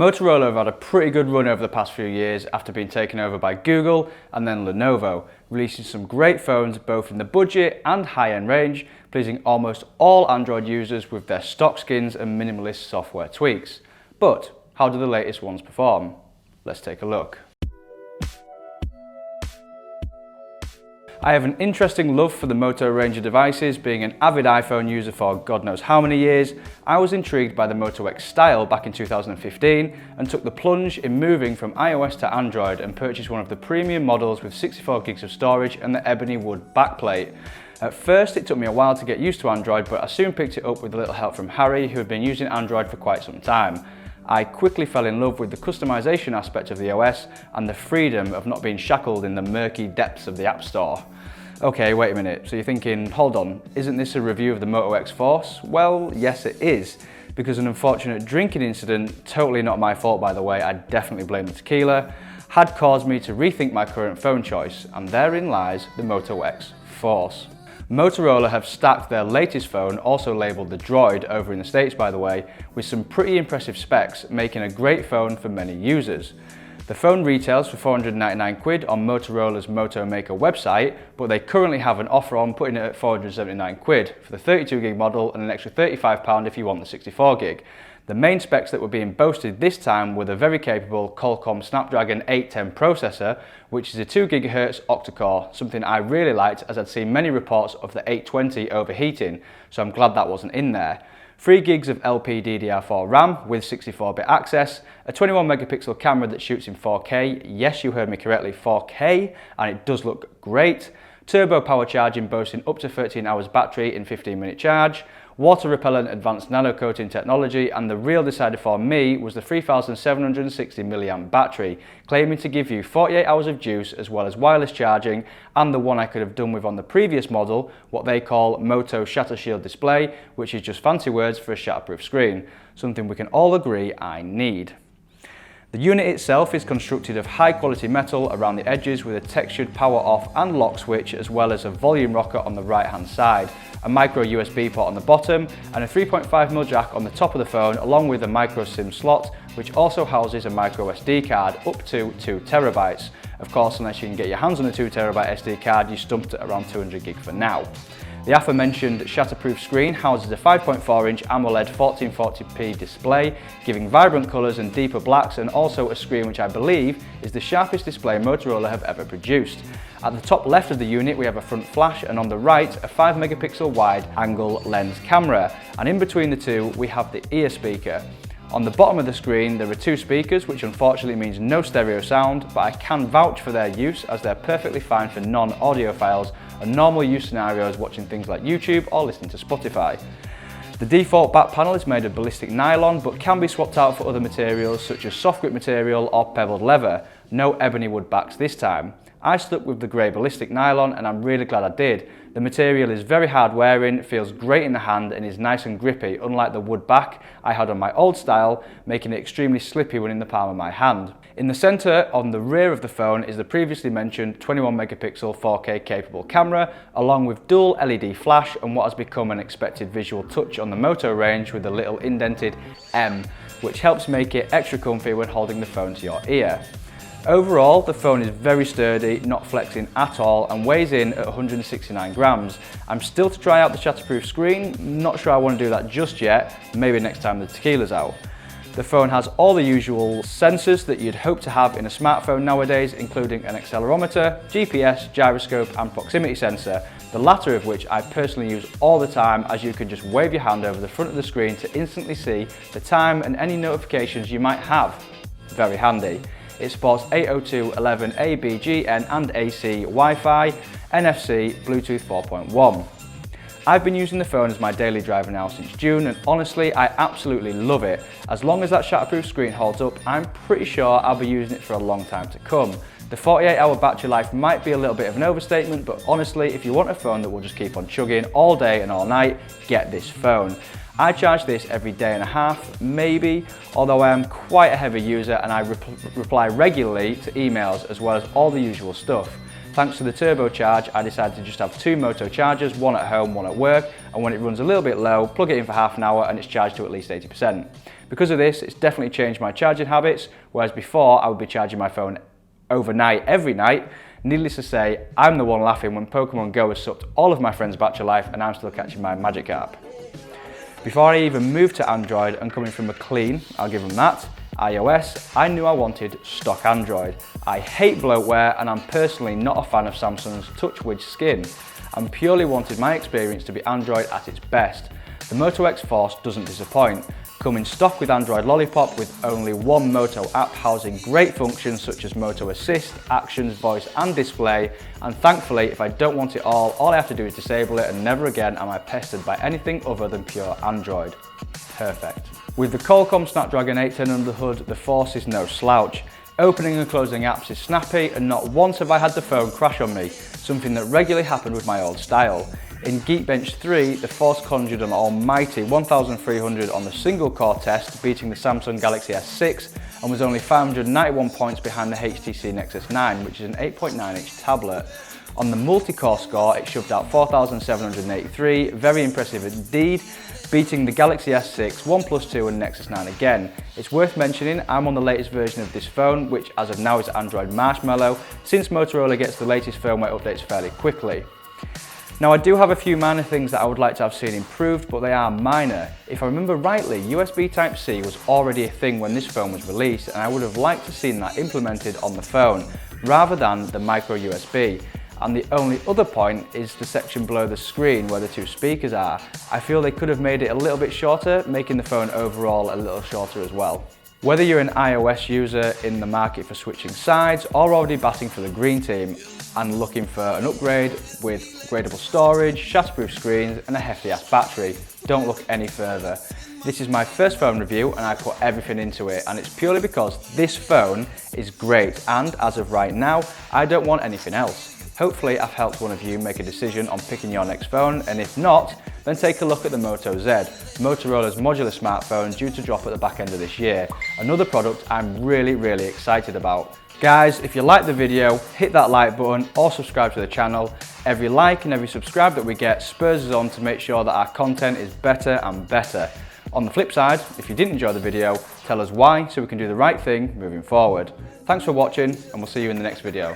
Motorola have had a pretty good run over the past few years after being taken over by Google and then Lenovo, releasing some great phones both in the budget and high-end range, pleasing almost all Android users with their stock skins and minimalist software tweaks. But how do the latest ones perform? Let's take a look. I have an interesting love for the Moto range of devices. Being an avid iPhone user for God knows how many years, I was intrigued by the Moto X style back in 2015 and took the plunge in moving from iOS to Android and purchased one of the premium models with 64 gigs of storage and the ebony wood backplate. At first it took me a while to get used to Android, but I soon picked it up with a little help from Harry, who had been using Android for quite some time. I quickly fell in love with the customization aspect of the OS and the freedom of not being shackled in the murky depths of the App Store. Okay, wait a minute, so you're thinking, hold on, isn't this a review of the Moto X Force? Well, yes it is, because an unfortunate drinking incident, totally not my fault by the way, I definitely blame the tequila, had caused me to rethink my current phone choice, and therein lies the Moto X Force. Motorola have stacked their latest phone, also labelled the Droid over in the States by the way, with some pretty impressive specs, making a great phone for many users. The phone retails for 499 quid on Motorola's Moto Maker website, but they currently have an offer on putting it at 479 quid for the 32 gig model and an extra £35 if you want the 64 gig. The main specs that were being boasted this time were the very capable Qualcomm Snapdragon 810 processor, which is a 2 GHz octa-core, something I really liked as I'd seen many reports of the 820 overheating, so I'm glad that wasn't in there. 3 gigs of LPDDR4 RAM with 64-bit access, a 21 megapixel camera that shoots in 4K, yes you heard me correctly, 4K, and it does look great, turbo power charging boasting up to 13 hours battery in 15-minute charge, water repellent advanced nano coating technology, and the real decider for me was the 3760 mAh battery, claiming to give you 48 hours of juice as well as wireless charging, and the one I could have done with on the previous model, what they call Moto Shatter Shield display, which is just fancy words for a shatterproof screen, something we can all agree I need. The unit itself is constructed of high quality metal around the edges with a textured power off and lock switch, as well as a volume rocker on the right hand side, a micro USB port on the bottom and a 3.5mm jack on the top of the phone, along with a micro SIM slot which also houses a micro SD card up to 2 TB. Of course, unless you can get your hands on a 2 TB SD card, you're stumped at around 200 gig for now. The aforementioned shatterproof screen houses a 5.4-inch AMOLED 1440p display, giving vibrant colours and deeper blacks, and also a screen which I believe is the sharpest display Motorola have ever produced. At the top left of the unit we have a front flash, and on the right a 5 megapixel wide angle lens camera, and in between the two we have the ear speaker. On the bottom of the screen there are 2 speakers, which unfortunately means no stereo sound, but I can vouch for their use as they're perfectly fine for non-audiophiles and normal use scenarios watching things like YouTube or listening to Spotify. The default back panel is made of ballistic nylon but can be swapped out for other materials such as soft grip material or pebbled leather. No ebony wood backs this time. I stuck with the grey ballistic nylon and I'm really glad I did. The material is very hard wearing, feels great in the hand and is nice and grippy, unlike the wood back I had on my old style, making it extremely slippy when in the palm of my hand. In the centre, on the rear of the phone, is the previously mentioned 21 megapixel 4K capable camera, along with dual LED flash and what has become an expected visual touch on the Moto range with a little indented M, which helps make it extra comfy when holding the phone to your ear. Overall, the phone is very sturdy, not flexing at all, and weighs in at 169 grams. I'm still to try out the shatterproof screen, not sure I want to do that just yet, maybe next time the tequila's out. The phone has all the usual sensors that you'd hope to have in a smartphone nowadays, including an accelerometer, GPS, gyroscope and proximity sensor, the latter of which I personally use all the time, as you can just wave your hand over the front of the screen to instantly see the time and any notifications you might have. Very handy. It supports 802.11 ABGN and AC Wi-Fi, NFC, Bluetooth 4.1. I've been using the phone as my daily driver now since June, and honestly I absolutely love it. As long as that shatterproof screen holds up, I'm pretty sure I'll be using it for a long time to come. The 48-hour battery life might be a little bit of an overstatement, but honestly if you want a phone that will just keep on chugging all day and all night, get this phone. I charge this every day and a half, maybe, although I am quite a heavy user and I reply regularly to emails as well as all the usual stuff. Thanks to the turbocharge, I decided to just have 2 Moto chargers, one at home, one at work, and when it runs a little bit low, plug it in for half an hour and it's charged to at least 80%. Because of this, it's definitely changed my charging habits, whereas before I would be charging my phone overnight, every night. Needless to say, I'm the one laughing when Pokemon Go has sucked all of my friends' battery life and I'm still catching my Magic Carp. Before I even moved to Android and coming from a clean, I'll give them that, iOS, I knew I wanted stock Android. I hate bloatware and I'm personally not a fan of Samsung's TouchWiz skin. I purely wanted my experience to be Android at its best. The Moto X Force doesn't disappoint. Coming stock with Android Lollipop with only one Moto app housing great functions such as Moto Assist, Actions, Voice and Display, and thankfully if I don't want it all I have to do is disable it and never again am I pestered by anything other than pure Android. Perfect. With the Qualcomm Snapdragon 810 under the hood, the Force is no slouch. Opening and closing apps is snappy and not once have I had the phone crash on me, something that regularly happened with my old style. In Geekbench 3, the Force conjured an almighty 1300 on the single core test, beating the Samsung Galaxy S6 and was only 591 points behind the HTC Nexus 9, which is an 8.9-inch tablet. On the multi-core score, it shoved out 4783, very impressive indeed, beating the Galaxy S6, OnePlus 2 and Nexus 9 again. It's worth mentioning I'm on the latest version of this phone, which as of now is Android Marshmallow, since Motorola gets the latest firmware updates fairly quickly. Now I do have a few minor things that I would like to have seen improved, but they are minor. If I remember rightly, USB Type-C was already a thing when this phone was released and I would have liked to have seen that implemented on the phone, rather than the micro USB. And the only other point is the section below the screen where the two speakers are. I feel they could have made it a little bit shorter, making the phone overall a little shorter as well. Whether you're an iOS user in the market for switching sides or already batting for the green team and looking for an upgrade with upgradable storage, shatterproof screens and a hefty ass battery, don't look any further. This is my first phone review and I put everything into it, and it's purely because this phone is great and as of right now I don't want anything else. Hopefully I've helped one of you make a decision on picking your next phone, and if not, then take a look at the Moto Z, Motorola's modular smartphone due to drop at the back end of this year. Another product I'm really excited about. Guys, if you like the video, hit that like button or subscribe to the channel. Every like and every subscribe that we get spurs us on to make sure that our content is better and better. On the flip side, if you didn't enjoy the video, tell us why so we can do the right thing moving forward. Thanks for watching and we'll see you in the next video.